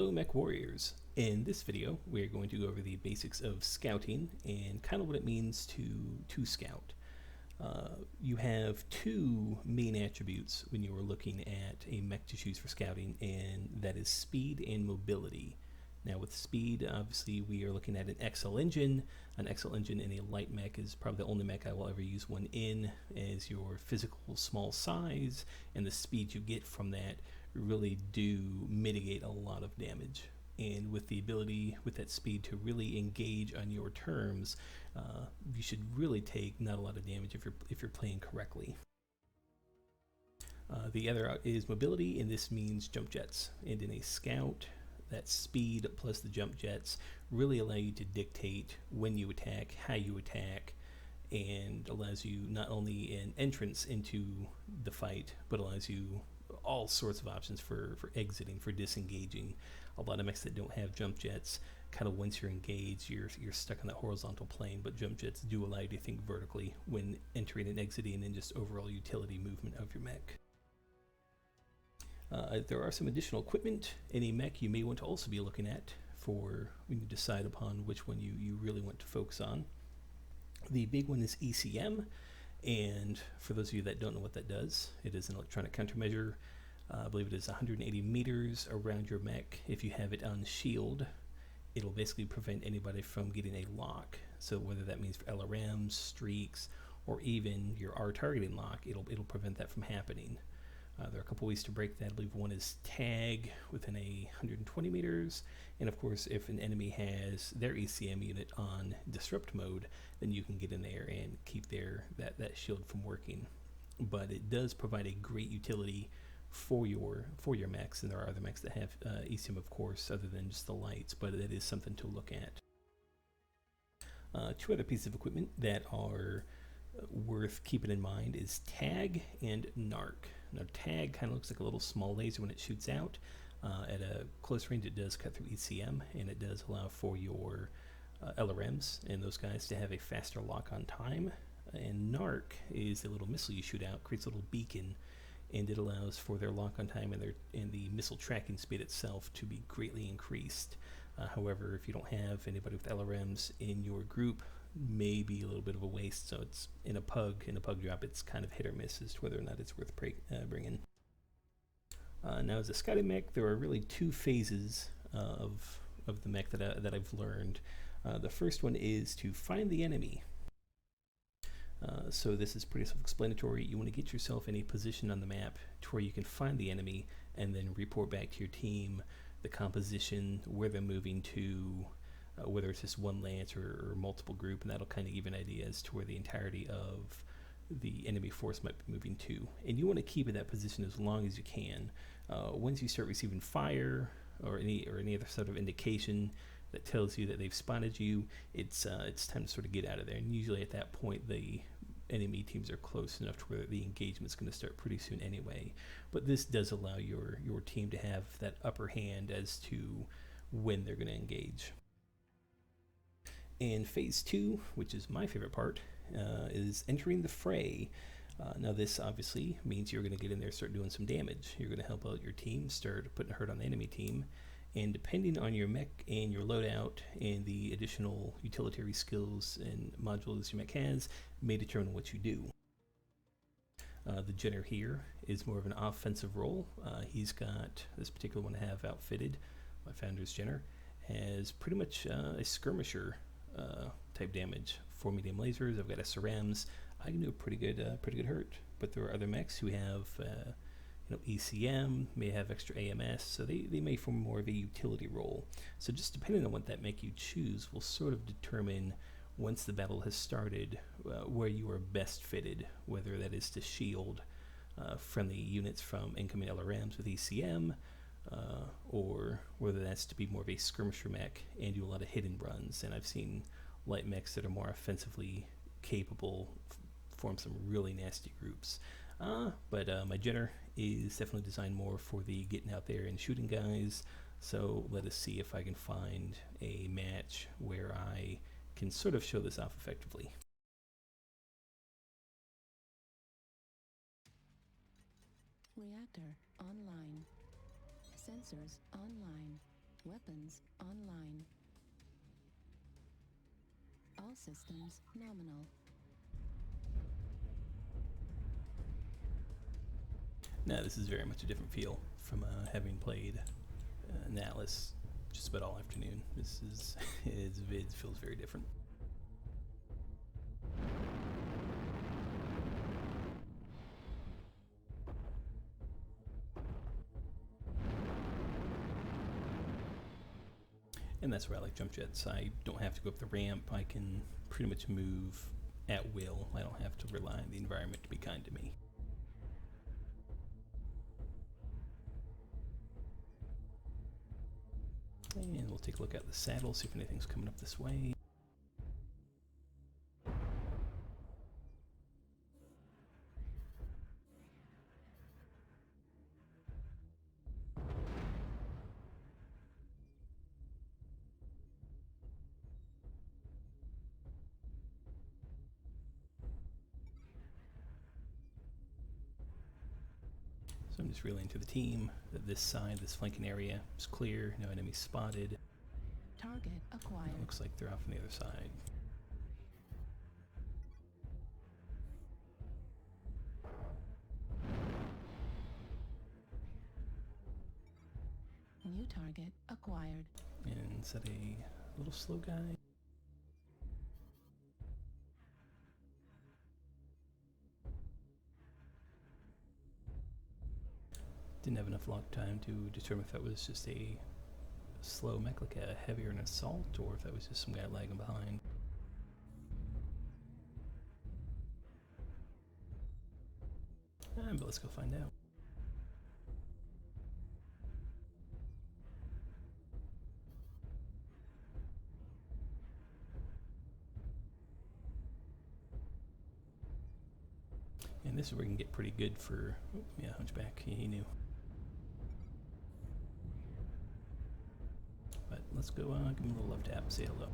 Hello Mech Warriors. In this video, we're going to go over the basics of scouting and kind of what it means to scout. You have two main attributes when you are looking at a mech to choose for scouting, and that is speed and mobility. Now with speed, obviously we are looking at an XL engine. An XL engine in a light mech is probably the only mech I will ever use one in, as your physical small size and the speed you get from that really do mitigate a lot of damage. And with the ability, with that speed, to really engage on your terms, you should really take not a lot of damage if you're playing correctly. The other is mobility, and this means jump jets. And in a scout, that speed plus the jump jets really allow you to dictate when you attack, how you attack, and allows you not only an entrance into the fight, but allows you all sorts of options for exiting, for disengaging. A lot of mechs that don't have jump jets, kind of once you're engaged, you're stuck on that horizontal plane, but jump jets do allow you to think vertically when entering and exiting, and just overall utility movement of your mech. There are some additional equipment in a mech you may want to also be looking at for when you decide upon which one you really want to focus on. The big one is ECM, and for those of you that don't know what that does, it is an electronic countermeasure. I believe it is 180 meters around your mech. If you have it on shield, it'll basically prevent anybody from getting a lock. So whether that means for LRMs, streaks, or even your R targeting lock, it'll prevent that from happening. There are a couple ways to break that. I believe one is tag within 120 meters, and of course if an enemy has their ECM unit on disrupt mode, then you can get in there and keep that shield from working. But it does provide a great utility for your mechs, and there are other mechs that have ECM, of course, other than just the lights, but that is something to look at. Two other pieces of equipment that are worth keeping in mind is tag and narc. Now tag kind of looks like a little small laser when it shoots out. At a close range it does cut through ECM, and it does allow for your LRMs and those guys to have a faster lock on time. And narc is a little missile you shoot out, creates a little beacon, and it allows for their lock on time and the missile tracking speed itself to be greatly increased. However, if you don't have anybody with LRMs in your group, may be a little bit of a waste. So it's in a pug drop, it's kind of hit or miss as to whether or not it's worth bringing. Now as a scouting mech, there are really two phases of the mech that I've learned. The first one is to find the enemy. So this is pretty self-explanatory. You want to get yourself in a position on the map to where you can find the enemy and then report back to your team the composition, where they're moving to, whether it's just one lance or multiple group, and that'll kind of give an idea as to where the entirety of the enemy force might be moving to. And you want to keep in that position as long as you can. Once you start receiving fire or any other sort of indication that tells you that they've spotted you, it's time to sort of get out of there. And usually at that point, the enemy teams are close enough to where the engagement's going to start pretty soon anyway. But this does allow your team to have that upper hand as to when they're going to engage. And phase 2, which is my favorite part, is entering the fray. Now this obviously means you're going to get in there, start doing some damage. You're going to help out your team, start putting a hurt on the enemy team, and depending on your mech and your loadout and the additional utilitarian skills and modules your mech has, may determine what you do. The Jenner here is more of an offensive role. He's got this particular one I have outfitted. My founder's Jenner has pretty much a skirmisher type damage. 4 medium lasers. I've got SRMs. I can do a pretty good hurt. But there are other mechs who have ECM, may have extra AMS, so they may form more of a utility role. So just depending on what that mech you choose will sort of determine, once the battle has started, where you are best fitted, whether that is to shield friendly units from incoming LRMs with ECM, or whether that's to be more of a skirmisher mech and do a lot of hidden runs. And I've seen light mechs that are more offensively capable form some really nasty groups. But my Jenner is definitely designed more for the getting out there and shooting guys. So let us see if I can find a match where I can sort of show this off effectively. Reactor online. Sensors online. Weapons online. All systems nominal. Now this is very much a different feel from having played Atlas just about all afternoon. This is it feels very different. And that's where I like jump jets. I don't have to go up the ramp. I can pretty much move at will. I don't have to rely on the environment to be kind to me. And we'll take a look at the saddle, see if anything's coming up this way. So I'm just relaying to the team that this side, this flanking area, is clear, no enemies spotted. Target acquired. It looks like they're off on the other side. New target acquired. And is that a little slow guy? Didn't have enough lock time to determine if that was just a slow mech, like a heavier an assault, or if that was just some guy lagging behind. But let's go find out. And this is where we can get pretty good for, oh, yeah, Hunchback, he knew. But let's go give him a little love tap, say hello.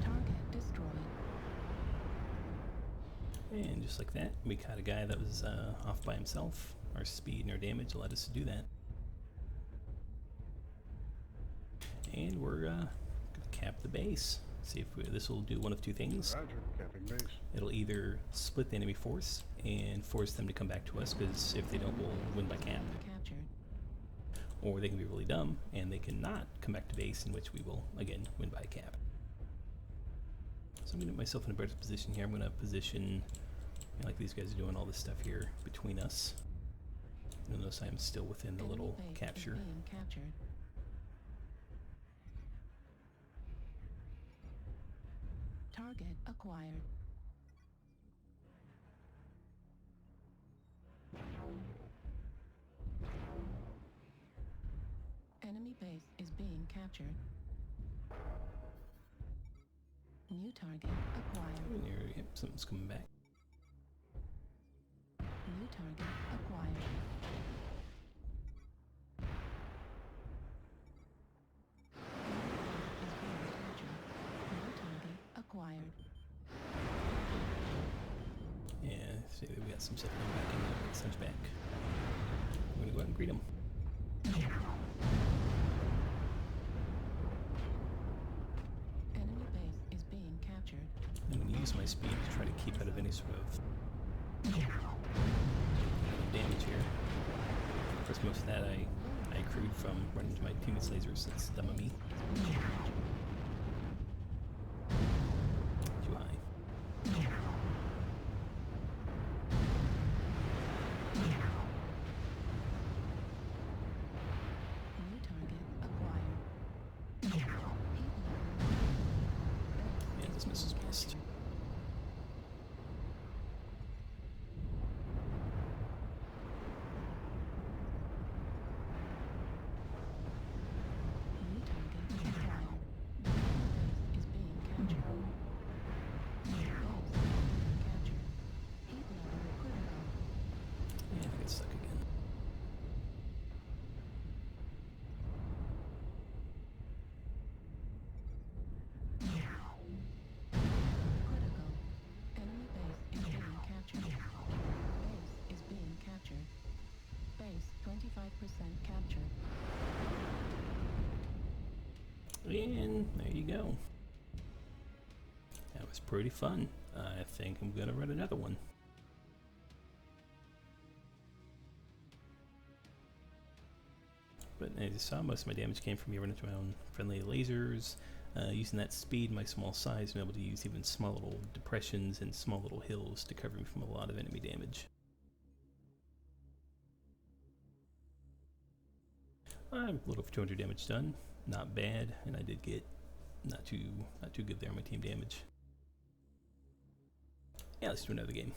Target destroyed. And just like that, we caught a guy that was off by himself. Our speed and our damage allowed us to do that. And we're gonna cap the base. See if this will do one of two things. Roger, capping base. It'll either split the enemy force and force them to come back to us, because if they don't, we'll win by cap. Captured. Or they can be really dumb and they cannot come back to base, in which we will again win by cap. So I'm gonna put myself in a better position here. I'm gonna position, like these guys are doing all this stuff here between us. You'll notice I am still within the little Enemy base capture. is being captured. Target acquired. Enemy base is being captured. New target acquired. And here, yep, something's coming back. New target acquired. Is being captured. New target acquired. Yeah, see, we got some stuff coming back in there. Sun's back. I'm gonna go out and greet him. Enemy base is being captured. I'm gonna use my speed to try to keep out of any sort of damage here. Of course, most of that I accrued from running into my teammates' lasers. That's dumb of me. Too high. New target acquired. Yeah, this missile's missed. New target acquired. captured. And there you go. That was pretty fun. I think I'm gonna run another one. But as you saw, most of my damage came from me running into my own friendly lasers. Using that speed, my small size, I'm able to use even small little depressions and small little hills to cover me from a lot of enemy damage. I'm a little over 200 damage done. Not bad, and I did get not too good there on my team damage. Yeah, let's do another game.